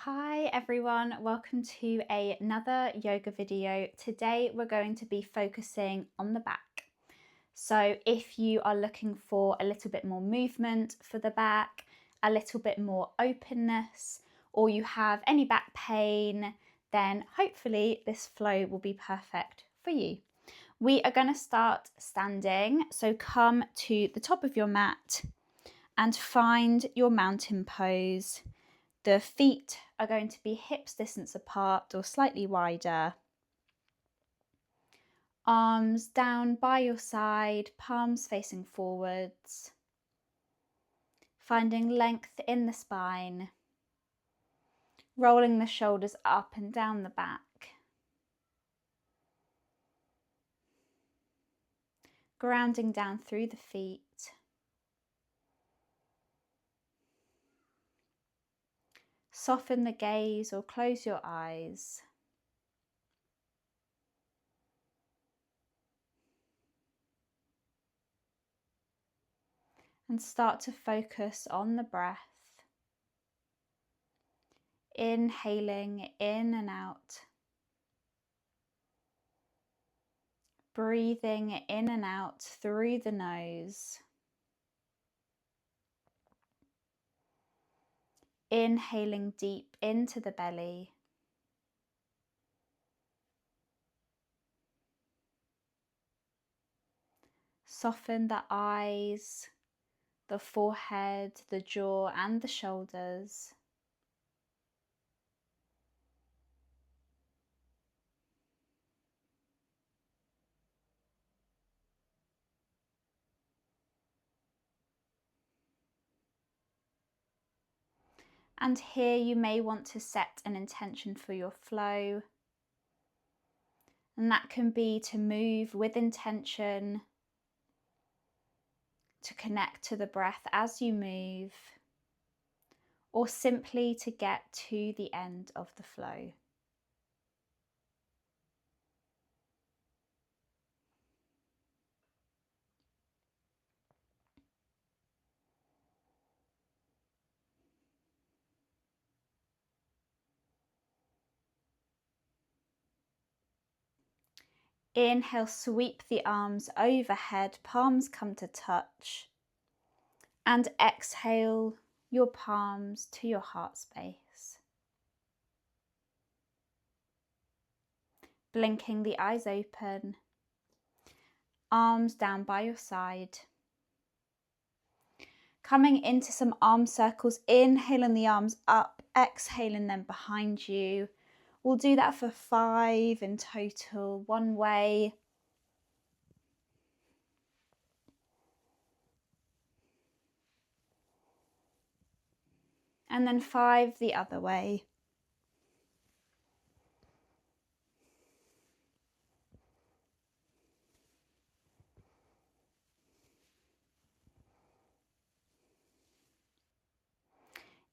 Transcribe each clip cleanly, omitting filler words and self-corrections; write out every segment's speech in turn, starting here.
Hi everyone, welcome to another yoga video. Today we're going to be focusing on the back. So if you are looking for a little bit more movement for the back, a little bit more openness, or you have any back pain, then hopefully this flow will be perfect for you. We are going to start standing, so come to the top of your mat and find your mountain pose. The feet are going to be hips distance apart or slightly wider. Arms down by your side, palms facing forwards. Finding length in the spine. Rolling the shoulders up and down the back. Grounding down through the feet. Soften the gaze or close your eyes. And start to focus on the breath. Inhaling in and out. Breathing in and out through the nose. Inhaling deep into the belly. Soften the eyes, the forehead, the jaw and the shoulders. And here you may want to set an intention for your flow. And that can be to move with intention, to connect to the breath as you move, or simply to get to the end of the flow. Inhale, sweep the arms overhead, palms come to touch. And exhale your palms to your heart space. Blinking the eyes open. Arms down by your side. Coming into some arm circles, inhaling the arms up, exhaling them behind you. We'll do that for 5 in total, one way. And then 5 the other way.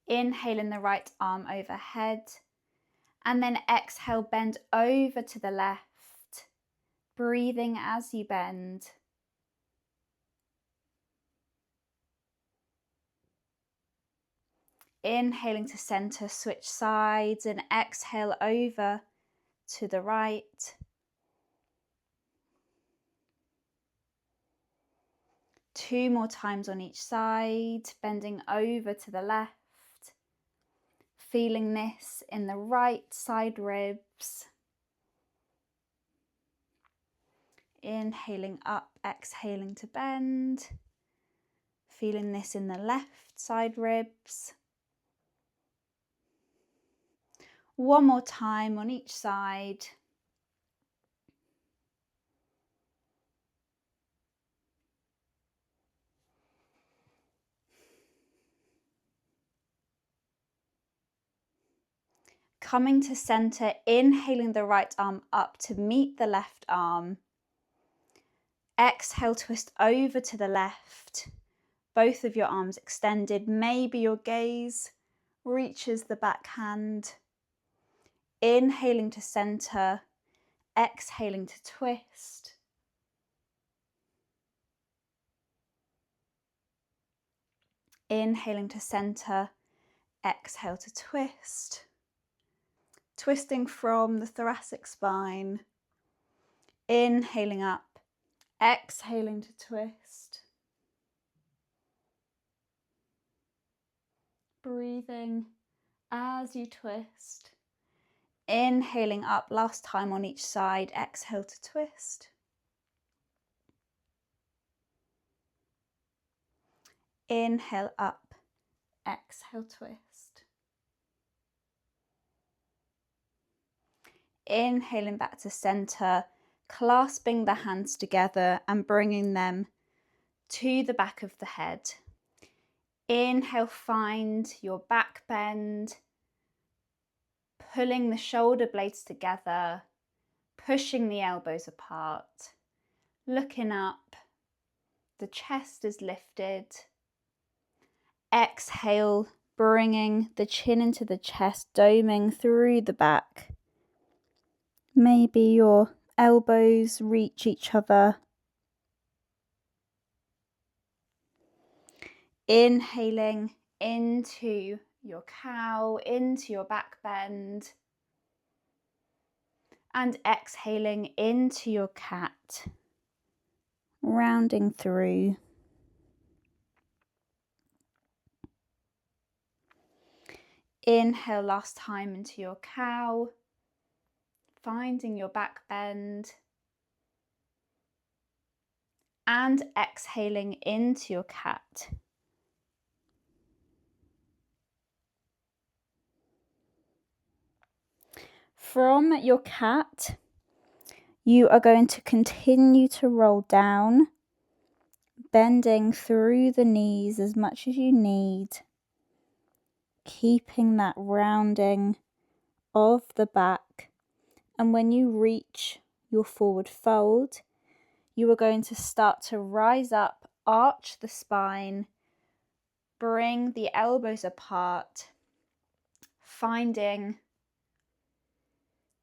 Inhaling the right arm overhead. And then exhale, bend over to the left. Breathing as you bend. Inhaling to center, switch sides and exhale over to the right. Two more times on each side, bending over to the left. Feeling this in the right side ribs. Inhaling up, exhaling to bend. Feeling this in the left side ribs. One more time on each side. Coming to center, inhaling the right arm up to meet the left arm. Exhale, twist over to the left. Both of your arms extended. Maybe your gaze reaches the back hand. Inhaling to center, exhaling to twist. Inhaling to center, exhale to twist. twisting from the thoracic spine, inhaling up, exhaling to twist, breathing as you twist, inhaling up, last time on each side, exhale to twist, inhale up, exhale twist, inhaling back to center, clasping the hands together and bringing them to the back of the head. Inhale, find your back bend, pulling the shoulder blades together, pushing the elbows apart, looking up, the chest is lifted. Exhale, bringing the chin into the chest, doming through the back. Maybe your elbows reach each other. Inhaling into your cow, into your back bend. And exhaling into your cat, rounding through. Inhale last time into your cow, finding your back bend. And exhaling into your cat. From your cat, you are going to continue to roll down, bending through the knees as much as you need, keeping that rounding of the back. And when you reach your forward fold, you are going to start to rise up, arch the spine, bring the elbows apart, finding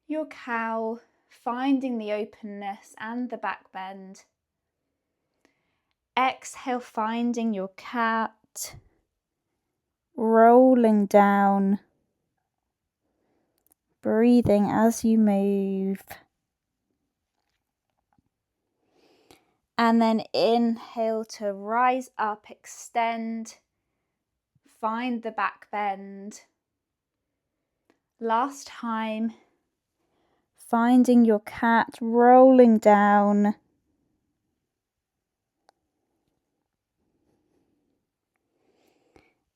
your cow, finding the openness and the back bend. Exhale, finding your cat, rolling down, breathing as you move. And then inhale to rise up, extend, find the back bend. Last time, finding your cat, rolling down.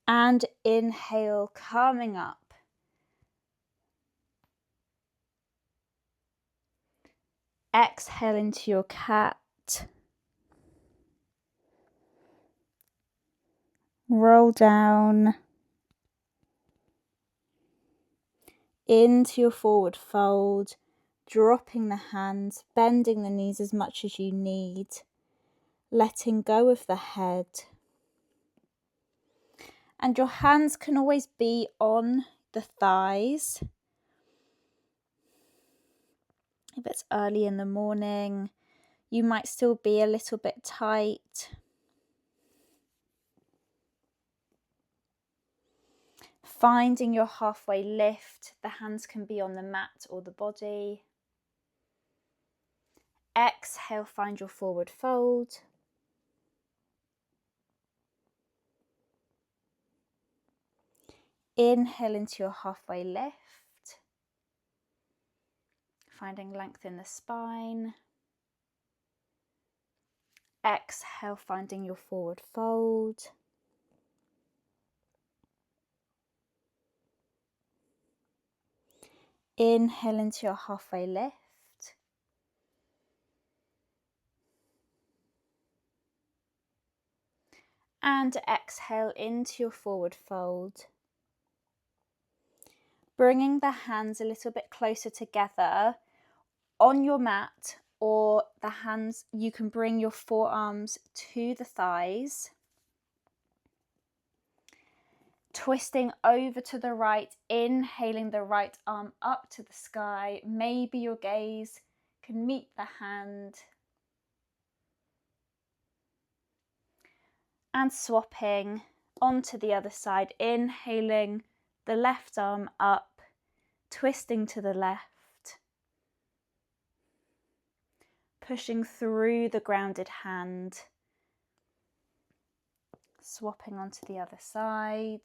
And inhale, coming up. Exhale into your cat. Roll down. Into your forward fold, dropping the hands, bending the knees as much as you need, letting go of the head. And your hands can always be on the thighs. If it's early in the morning, you might still be a little bit tight. Finding your halfway lift, the hands can be on the mat or the body. Exhale, find your forward fold. Inhale into your halfway lift, finding length in the spine. Exhale, finding your forward fold. Inhale into your halfway lift. And exhale into your forward fold. Bringing the hands a little bit closer together on your mat, or the hands, you can bring your forearms to the thighs. Twisting over to the right, inhaling the right arm up to the sky. Maybe your gaze can meet the hand. And swapping onto the other side, inhaling the left arm up, twisting to the left, pushing through the grounded hand, swapping onto the other side.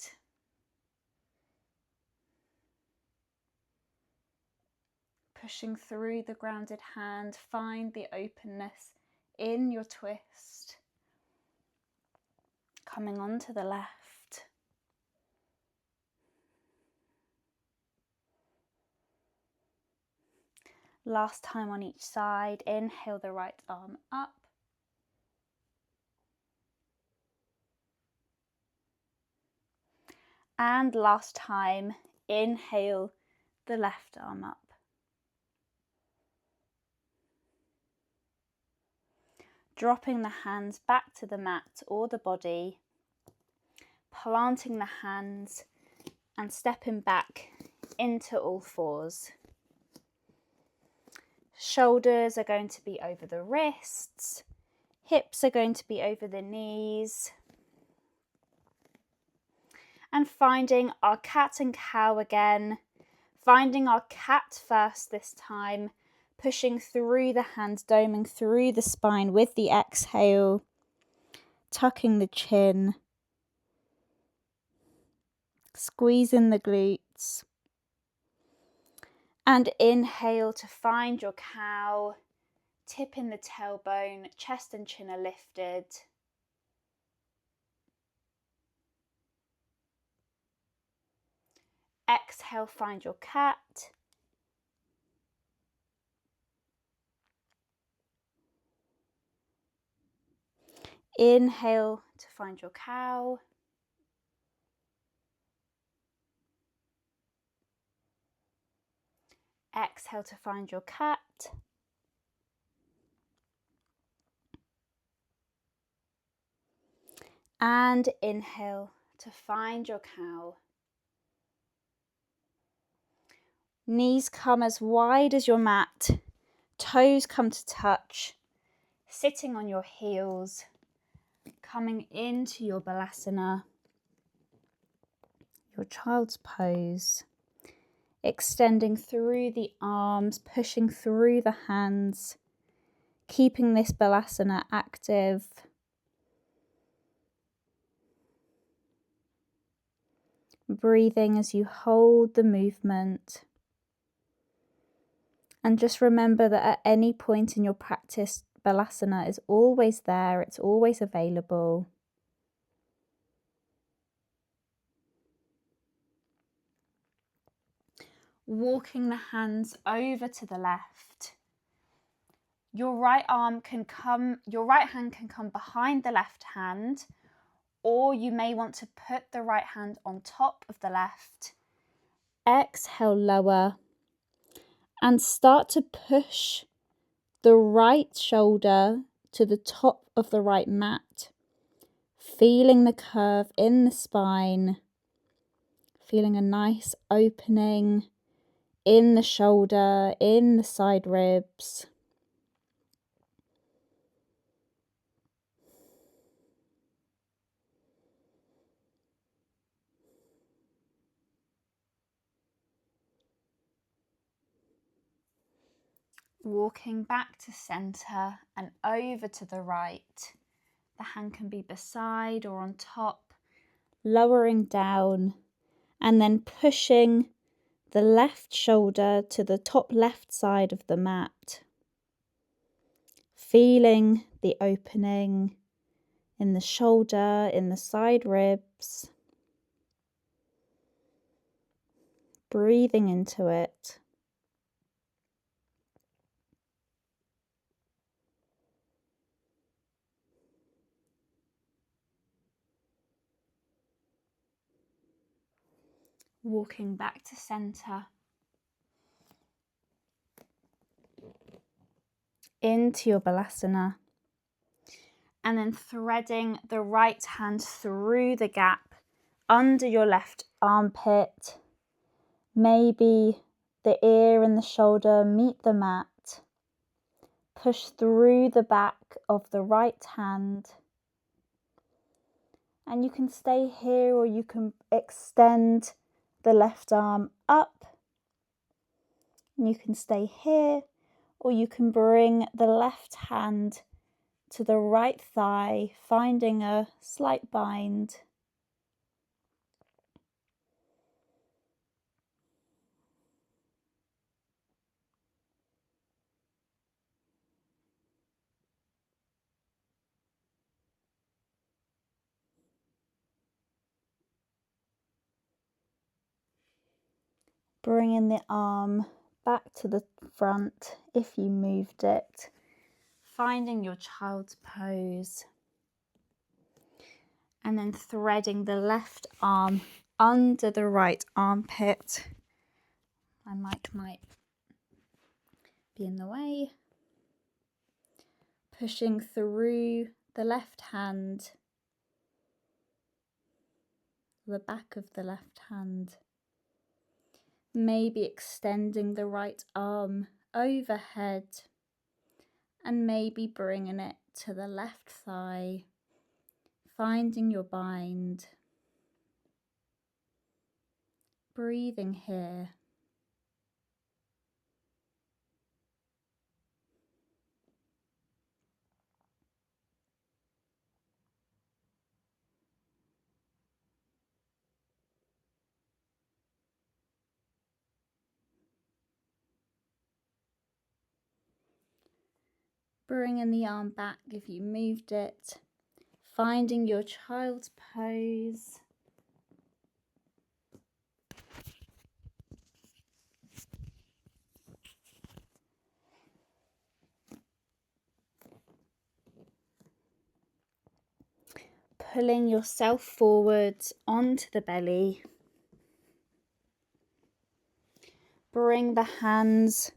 Pushing through the grounded hand, find the openness in your twist. Coming onto the left. Last time on each side, inhale the right arm up. And last time, inhale the left arm up. Dropping the hands back to the mat or the body, planting the hands and stepping back into all fours. Shoulders are going to be over the wrists, hips are going to be over the knees. And finding our cat and cow again, finding our cat first this time, pushing through the hands, doming through the spine with the exhale, tucking the chin, squeezing the glutes. And inhale to find your cow, tipping the tailbone, chest and chin are lifted. Exhale, find your cat. Inhale to find your cow. Exhale to find your cat. And inhale to find your cow. Knees come as wide as your mat. Toes come to touch. Sitting on your heels. Coming into your balasana. Your child's pose. Extending through the arms, pushing through the hands. Keeping this balasana active. Breathing as you hold the movement. And just remember that at any point in your practice, balasana is always there, it's always available. Walking the hands over to the left. Your right hand can come behind the left hand, or you may want to put the right hand on top of the left. Exhale, lower. And start to push the right shoulder to the top of the right mat. Feeling the curve in the spine. Feeling a nice opening in the shoulder, in the side ribs. Walking back to center and over to the right. The hand can be beside or on top, lowering down and then pushing the left shoulder to the top left side of the mat. Feeling the opening in the shoulder, in the side ribs. Breathing into it. Walking back to center. Into your balasana. And then threading the right hand through the gap under your left armpit. Maybe the ear and the shoulder meet the mat. Push through the back of the right hand. And you can stay here or you can extend the left arm up You can stay here, or you can bring the left hand to the right thigh, finding a slight bind. Bringing the arm back to the front if you moved it. Finding your child's pose. And then threading the left arm under the right armpit. My mic might be in the way. Pushing through the left hand, the back of the left hand. Maybe extending the right arm overhead and maybe bringing it to the left thigh, finding your bind. Breathing here. Bringing the arm back if you moved it. Finding your child's pose. Pulling yourself forwards onto the belly. Bring the hands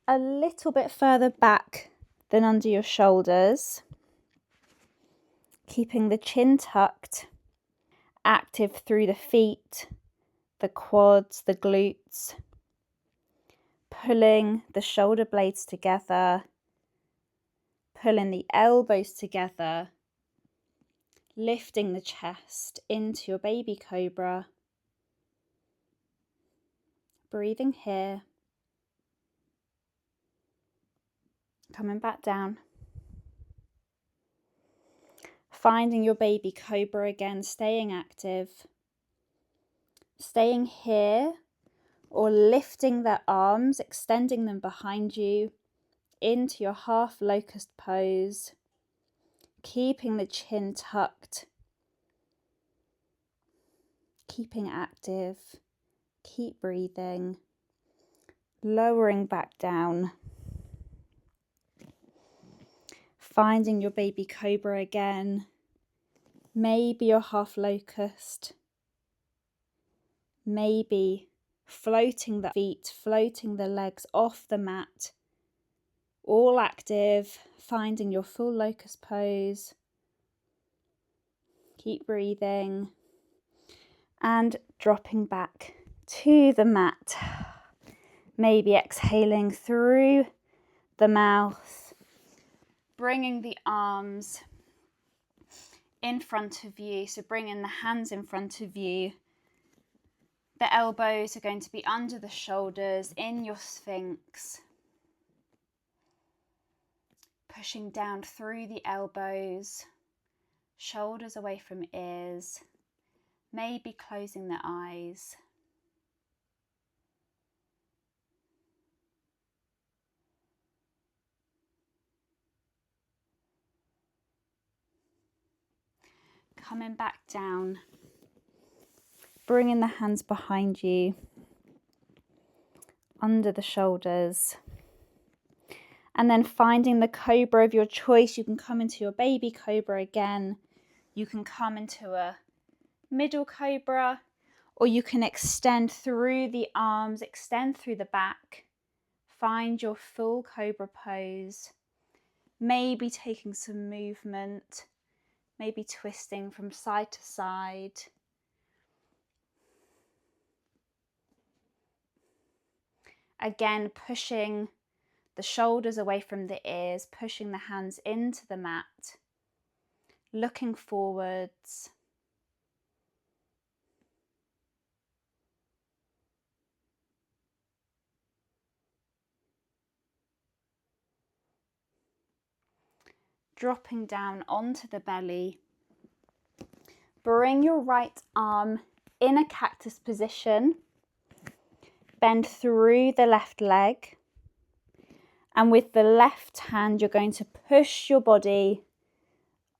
a little bit further back than under your shoulders. Keeping the chin tucked, active through the feet, the quads, the glutes. Pulling the shoulder blades together, pulling the elbows together, lifting the chest into your baby cobra. Breathing here. Coming back down. Finding your baby cobra again, staying active. Staying here or lifting the arms, extending them behind you into your half locust pose. Keeping the chin tucked. Keeping active. Keep breathing. Lowering back down. Finding your baby cobra again. Maybe your half locust. Maybe floating the feet, floating the legs off the mat. All active, finding your full locust pose. Keep breathing. And dropping back to the mat. Maybe exhaling through the mouth. Bringing the arms in front of you, so bringing the hands in front of you. The elbows are going to be under the shoulders in your sphinx. Pushing down through the elbows, shoulders away from ears, maybe closing the eyes. Coming back down, bringing the hands behind you, under the shoulders, and then finding the cobra of your choice. You can come into your baby cobra again, you can come into a middle cobra, or you can extend through the arms, extend through the back, find your full cobra pose, maybe taking some movement, maybe twisting from side to side. Again, pushing the shoulders away from the ears, pushing the hands into the mat, looking forwards. dropping down onto the belly. Bring your right arm in a cactus position. Bend through the left leg. And with the left hand, you're going to push your body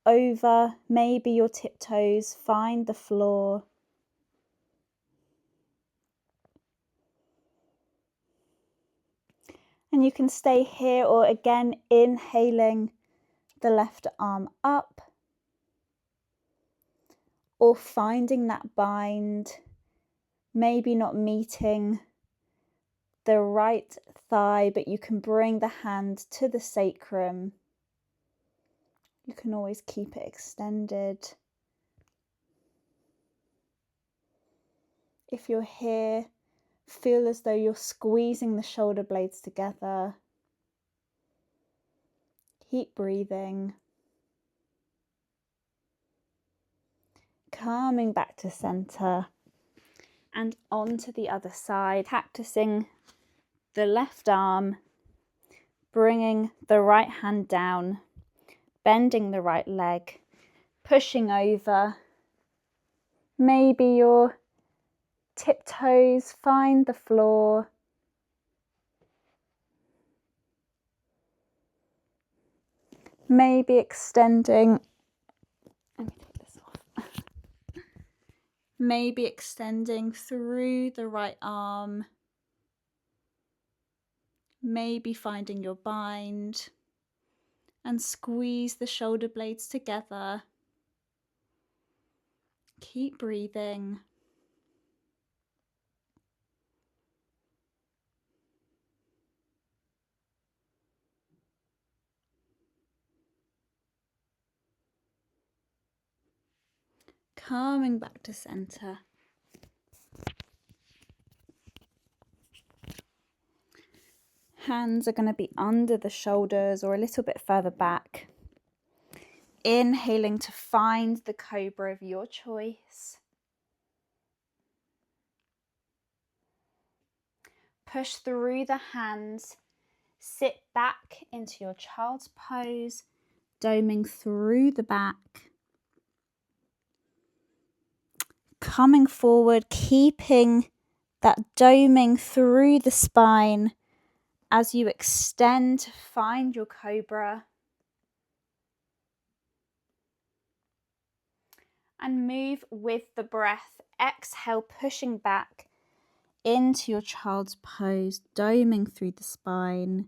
over, maybe your tiptoes, find the floor. And you can stay here, or again, inhaling the left arm up, or finding that bind, maybe not meeting the right thigh, but you can bring the hand to the sacrum. You can always keep it extended. If you're here, feel as though you're squeezing the shoulder blades together. Keep breathing. Coming back to center and onto the other side, practicing the left arm, bringing the right hand down, bending the right leg, pushing over. Maybe your tiptoes find the floor. Maybe extending. Let me take this off. Maybe extending through the right arm. Maybe finding your bind and squeeze the shoulder blades together. Keep breathing. Coming back to center. Hands are going to be under the shoulders or a little bit further back. Inhaling to find the cobra of your choice. Push through the hands. Sit back into your child's pose, doming through the back. Coming forward, keeping that doming through the spine as you extend to find your cobra. And move with the breath. Exhale, pushing back into your child's pose, doming through the spine.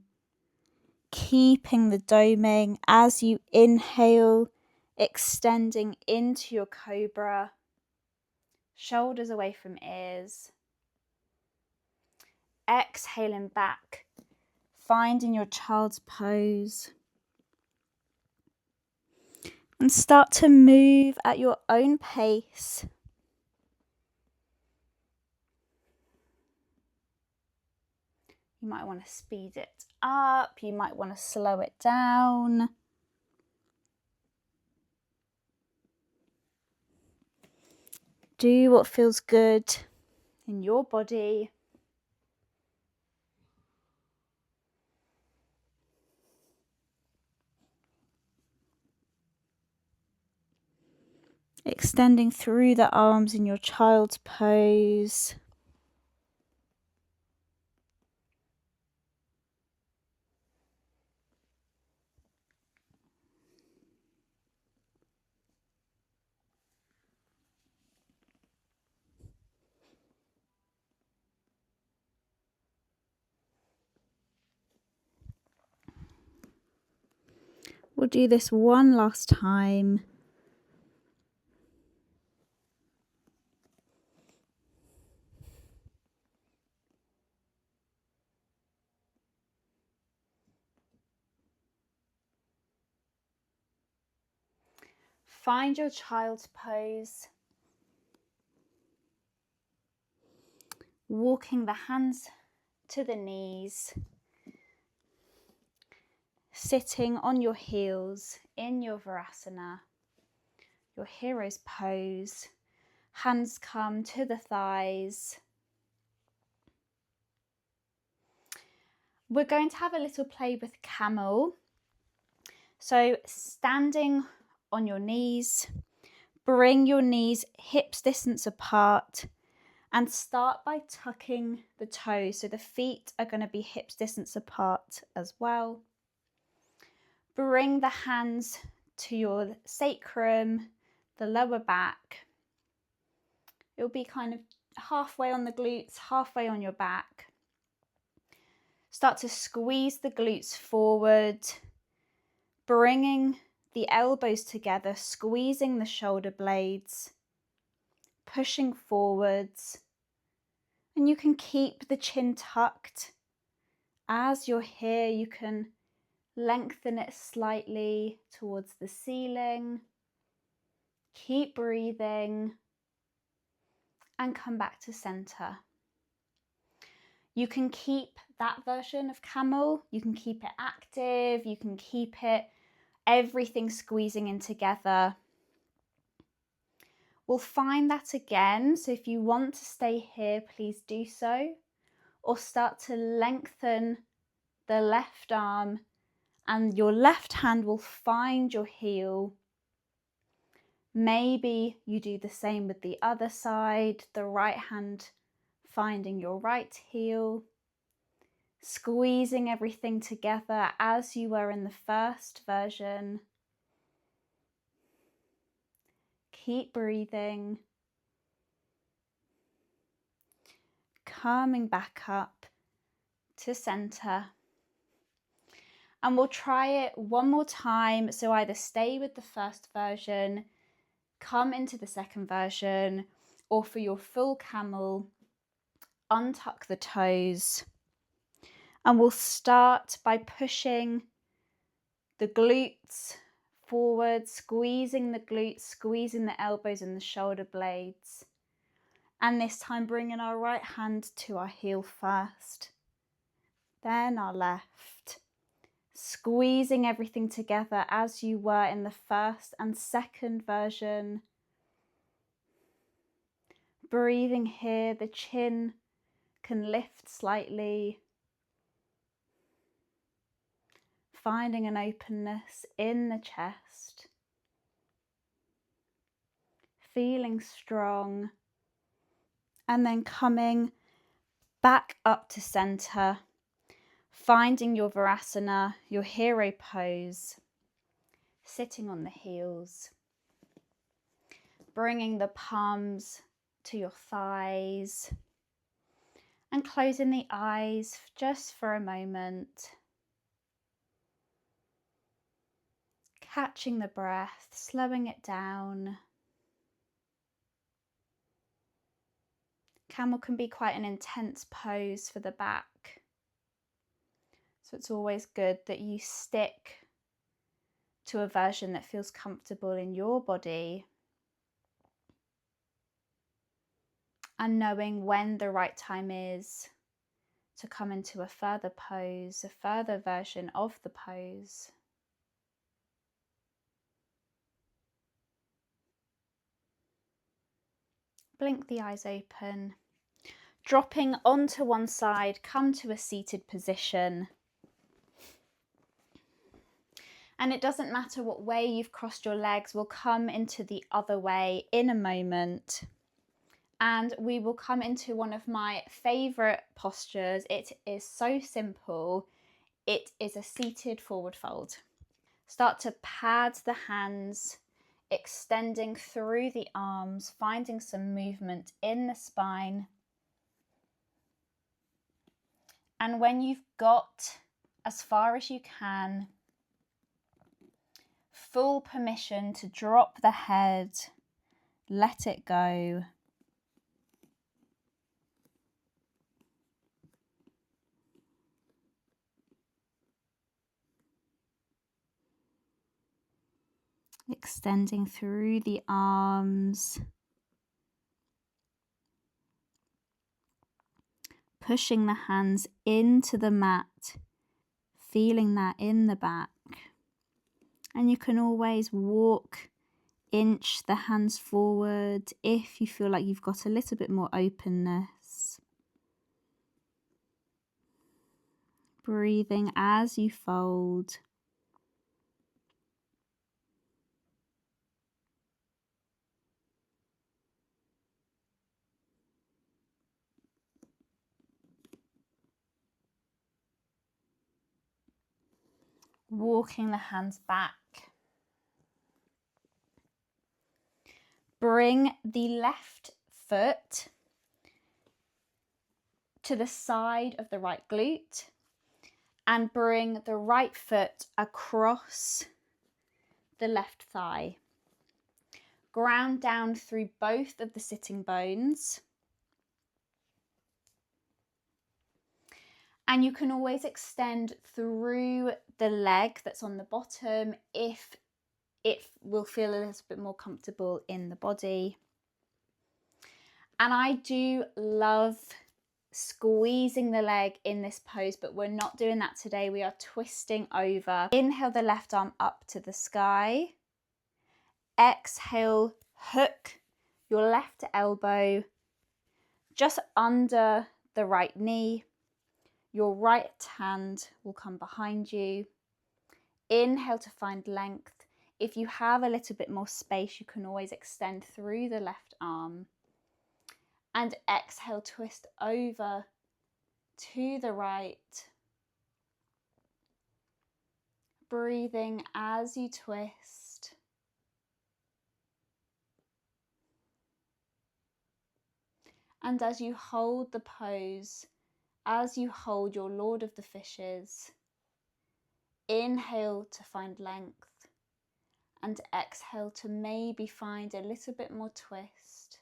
Keeping the doming as you inhale, extending into your cobra. Shoulders away from ears. Exhaling back, finding your child's pose. And start to move at your own pace. You might want to speed it up, you might want to slow it down. Do what feels good in your body. Extending through the arms in your child's pose. We'll do this one last time. Find your child's pose. Walking the hands to the knees. Sitting on your heels in your Virasana, your hero's pose. Hands come to the thighs. We're going to have a little play with camel. So standing on your knees, bring your knees hips distance apart and start by tucking the toes. So the feet are going to be hips distance apart as well. Bring the hands to your sacrum, the lower back. It'll be kind of halfway on the glutes, halfway on your back. Start to squeeze the glutes forward, bringing the elbows together, squeezing the shoulder blades, pushing forwards. And you can keep the chin tucked. As you're here, you can lengthen it slightly towards the ceiling. Keep breathing and come back to center. You can keep that version of camel. You can keep it active. You can keep it everything squeezing in together. We'll find that again. So if you want to stay here, please do so. Or start to lengthen the left arm and your left hand will find your heel. Maybe you do the same with the other side, the right hand finding your right heel, squeezing everything together as you were in the first version. Keep breathing, coming back up to center. And we'll try it one more time. So either stay with the first version, come into the second version, or for your full camel, untuck the toes. And we'll start by pushing the glutes forward, squeezing the glutes, squeezing the elbows and the shoulder blades. And this time bringing our right hand to our heel first, then our left. Squeezing everything together as you were in the first and second version. Breathing here, the chin can lift slightly. Finding an openness in the chest. Feeling strong. And then coming back up to center. Finding your Virasana, your hero pose. Sitting on the heels. Bringing the palms to your thighs. And closing the eyes just for a moment. Catching the breath, slowing it down. Camel can be quite an intense pose for the back. So it's always good that you stick to a version that feels comfortable in your body. And knowing when the right time is to come into a further pose, a further version of the pose. Blink the eyes open. Dropping onto one side, come to a seated position. And it doesn't matter what way you've crossed your legs, we'll come into the other way in a moment. And we will come into one of my favourite postures. It is so simple. It is a seated forward fold. Start to pad the hands, extending through the arms, finding some movement in the spine. And when you've got as far as you can, full permission to drop the head, let it go. Extending through the arms, pushing the hands into the mat, feeling that in the back. And you can always inch the hands forward if you feel like you've got a little bit more openness. Breathing as you fold. Walking the hands back. Bring the left foot to the side of the right glute and bring the right foot across the left thigh. Ground down through both of the sitting bones. And you can always extend through the leg that's on the bottom if it will feel a little bit more comfortable in the body. And I do love squeezing the leg in this pose, but we're not doing that today. We are twisting over. Inhale the left arm up to the sky. Exhale, hook your left elbow just under the right knee. Your right hand will come behind you. Inhale to find length. If you have a little bit more space, you can always extend through the left arm. And exhale, twist over to the right. Breathing as you twist. And as you hold the pose, as you hold your Lord of the Fishes, inhale to find length and exhale to maybe find a little bit more twist,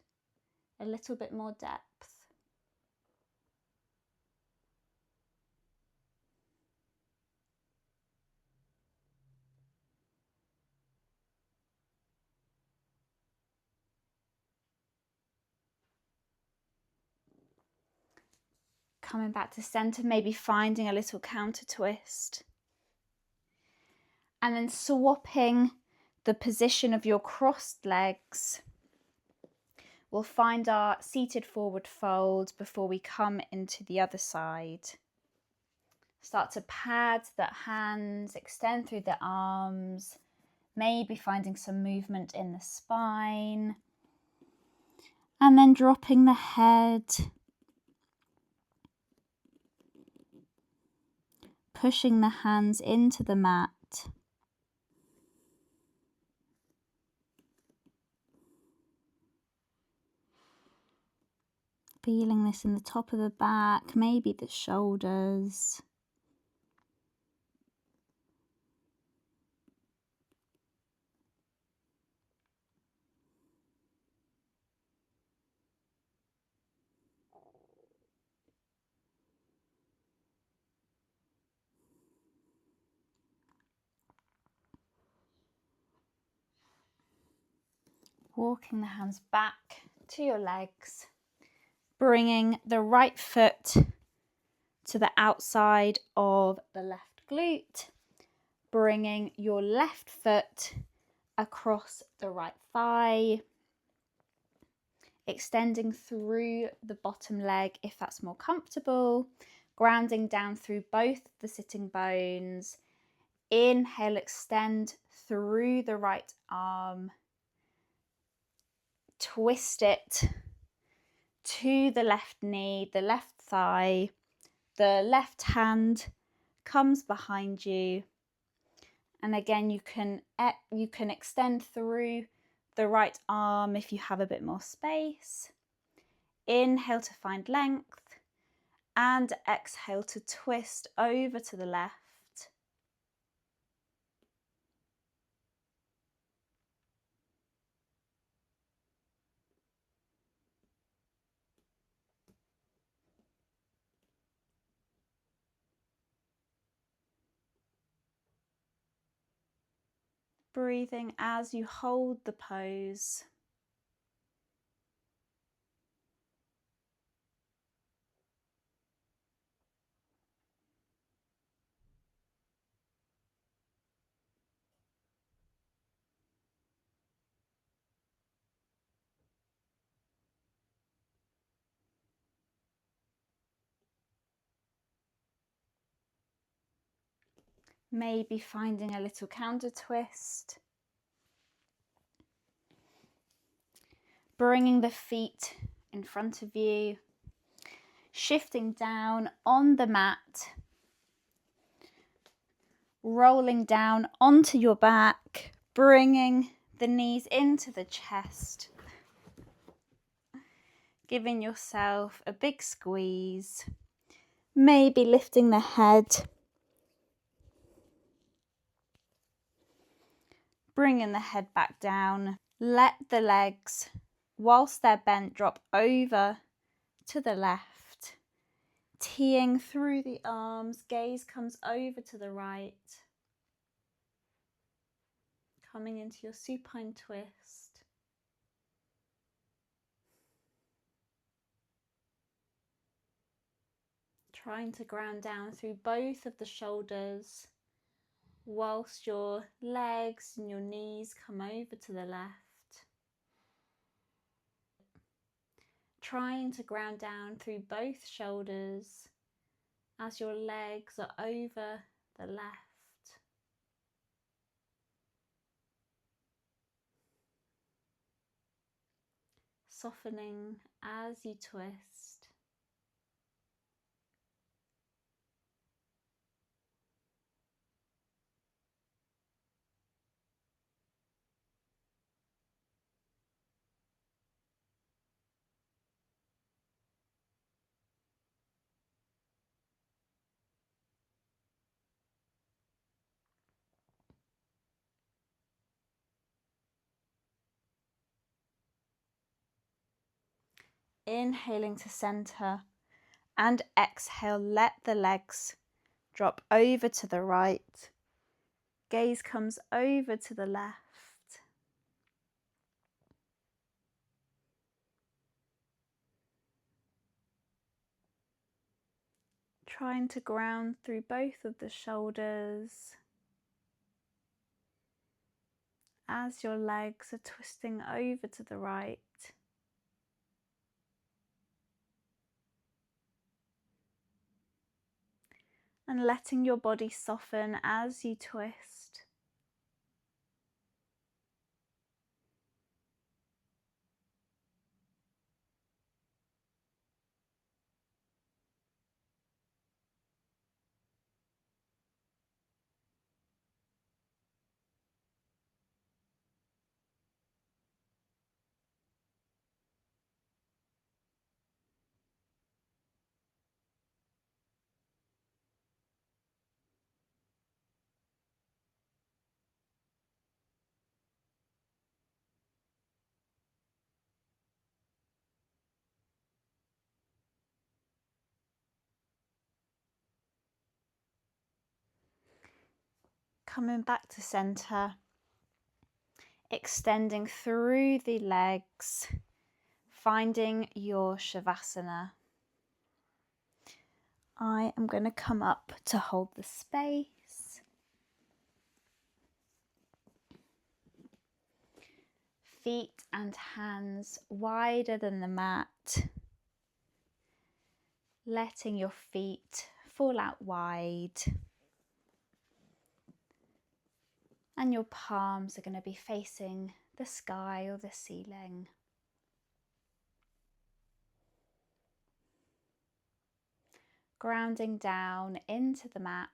a little bit more depth. Coming back to center, maybe finding a little counter twist. And then swapping the position of your crossed legs. We'll find our seated forward fold before we come into the other side. Start to pad the hands, extend through the arms, maybe finding some movement in the spine. And then dropping the head. Pushing the hands into the mat. Feeling this in the top of the back, maybe the shoulders. Walking the hands back to your legs. Bringing the right foot to the outside of the left glute. Bringing your left foot across the right thigh. Extending through the bottom leg if that's more comfortable. Grounding down through both the sitting bones. Inhale, extend through the right arm. Twist it to the left knee, the left thigh. The left hand comes behind you. And again, you can extend through the right arm if you have a bit more space. Inhale to find length. And exhale to twist over to the left. Breathing as you hold the pose. Maybe finding a little counter twist. Bringing the feet in front of you. Shifting down on the mat. rolling down onto your back, bringing the knees into the chest, giving yourself a big squeeze, maybe lifting the head, bringing the head back down. Let the legs, whilst they're bent, drop over to the left, teeing through the arms, gaze comes over to the right, coming into your supine twist. Trying to ground down through both of the shoulders, whilst your legs and your knees come over to the left. Trying to ground down through both shoulders as your legs are over the left. Softening as you twist. Inhaling to center and exhale, let the legs drop over to the right. Gaze comes over to the left. Trying to ground through both of the shoulders as your legs are twisting over to the right. And letting your body soften as you twist. Coming back to center, extending through the legs, finding your Shavasana. I am going to come up to hold the space. Feet and hands wider than the mat. Letting your feet fall out wide. And your palms are going to be facing the sky or the ceiling. Grounding down into the mat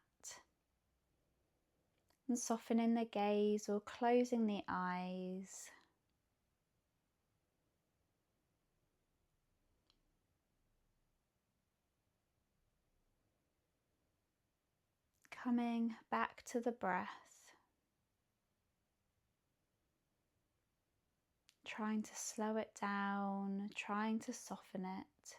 and softening the gaze or closing the eyes. Coming back to the breath. Trying to slow it down, trying to soften it.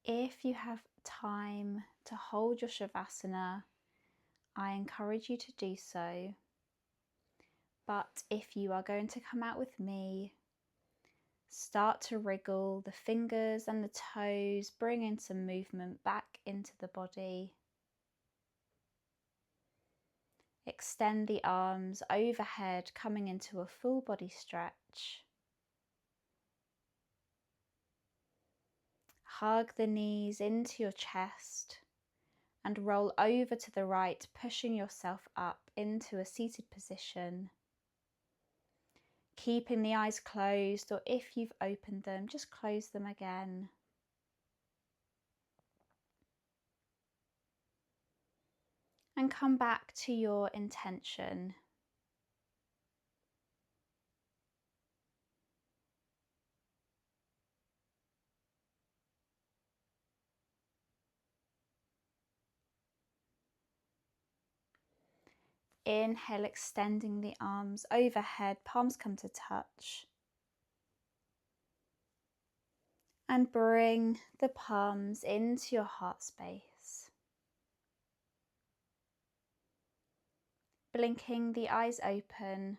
If you have time to hold your Shavasana, I encourage you to do so. But if you are going to come out with me, start to wriggle the fingers and the toes, bring in some movement back into the body. Extend the arms overhead, coming into a full body stretch. Hug the knees into your chest and roll over to the right, pushing yourself up into a seated position. Keeping the eyes closed, or if you've opened them, just close them again. And come back to your intention. Inhale, extending the arms overhead, palms come to touch. And bring the palms into your heart space. Blinking the eyes open.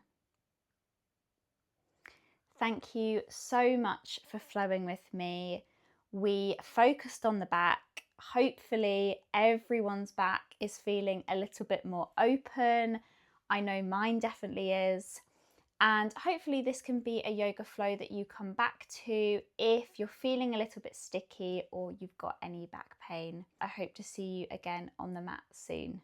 Thank you so much for flowing with me. We focused on the back. Hopefully everyone's back is feeling a little bit more open. I know mine definitely is. And hopefully this can be a yoga flow that you come back to if you're feeling a little bit sticky or you've got any back pain. I hope to see you again on the mat soon.